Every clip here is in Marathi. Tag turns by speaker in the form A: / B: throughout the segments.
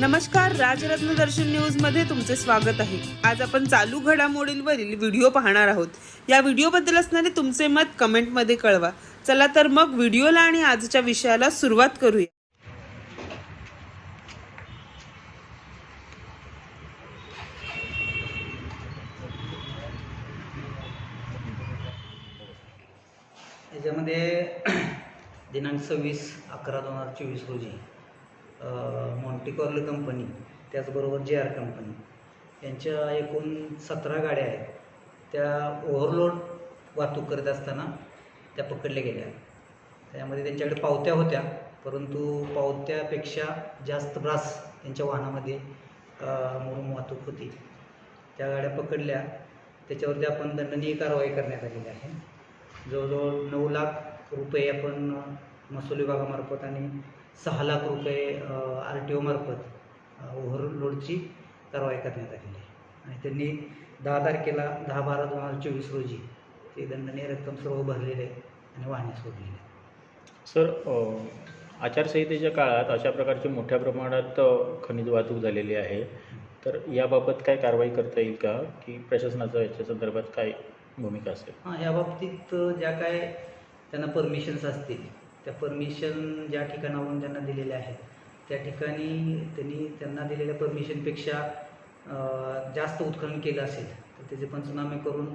A: नमस्कार, राजरत्न दर्शन न्यूज मध्ये तुमचे स्वागत आहे। आज आपण चालू घडामोडींवरील व्हिडिओ पाहणार आहोत। या व्हिडिओबद्दल असणारे तुमचे मत कमेंट मध्ये कळवा। चला तर मग व्हिडिओला आणि आजच्या विषयाला सुरुवात करूया।
B: याच्यामध्ये दिनांक 26/11/2024 रोजी मॉन्टी कार्लो कंपनी त्याचबरोबर JR कंपनी यांच्या एकूण 17 गाड्या आहेत, त्या ओव्हरलोड वाहतूक करत असताना त्या पकडल्या गेल्या। त्यामध्ये त्यांच्याकडे पावत्या होत्या, परंतु पावत्यापेक्षा जास्त ब्रास त्यांच्या वाहनामध्ये म्हणून वाहतूक होती। त्या गाड्या पकडल्या, त्याच्यावरती आपण दंडनीय कारवाई करण्यात आलेली आहे। जवळजवळ 9 लाख रुपये आपण महसूल विभागामार्फत आणि 6 लाख रुपये RTO मार्फत ओव्हरलोडची कारवाई करण्यात आलेली आहे। आणि त्यांनी 10 तारखेला 10/12/2024 रोजी ती दंडनीय रक्कम सर्व भरलेली आहे आणि वाहने सोडलेली आहे।
C: सर, आचारसंहितेच्या काळात अशा प्रकारची मोठ्या प्रमाणात खनिज वाहतूक झालेली आहे, तर याबाबत काय कारवाई करता येईल का, की प्रशासनाचं याच्या संदर्भात काय भूमिका असेल?
B: या बाबतीत ज्या काय त्यांना परमिशन्स असतील, त्या परमिशन ज्या ठिकाणावरून त्यांना दिलेल्या आहेत त्या ठिकाणी त्यांना दिलेल्या परमिशनपेक्षा जास्त उत्खनन केलं असेल तर त्याचे पंचनामे करून,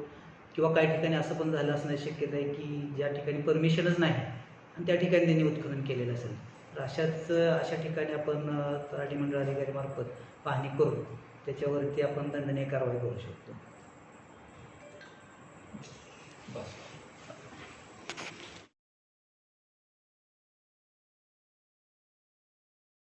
B: किंवा काही ठिकाणी असं पण झालं असण्याची शक्यता आहे की ज्या ठिकाणी परमिशनच नाही आणि त्या ठिकाणी त्यांनी उत्खनन केलेलं असेल, तर अशा ठिकाणी आपण तलाठी मंडळ अधिकारीमार्फत पाहणी करून त्याच्यावरती आपण दंडनीय कारवाई करू शकतो। बस.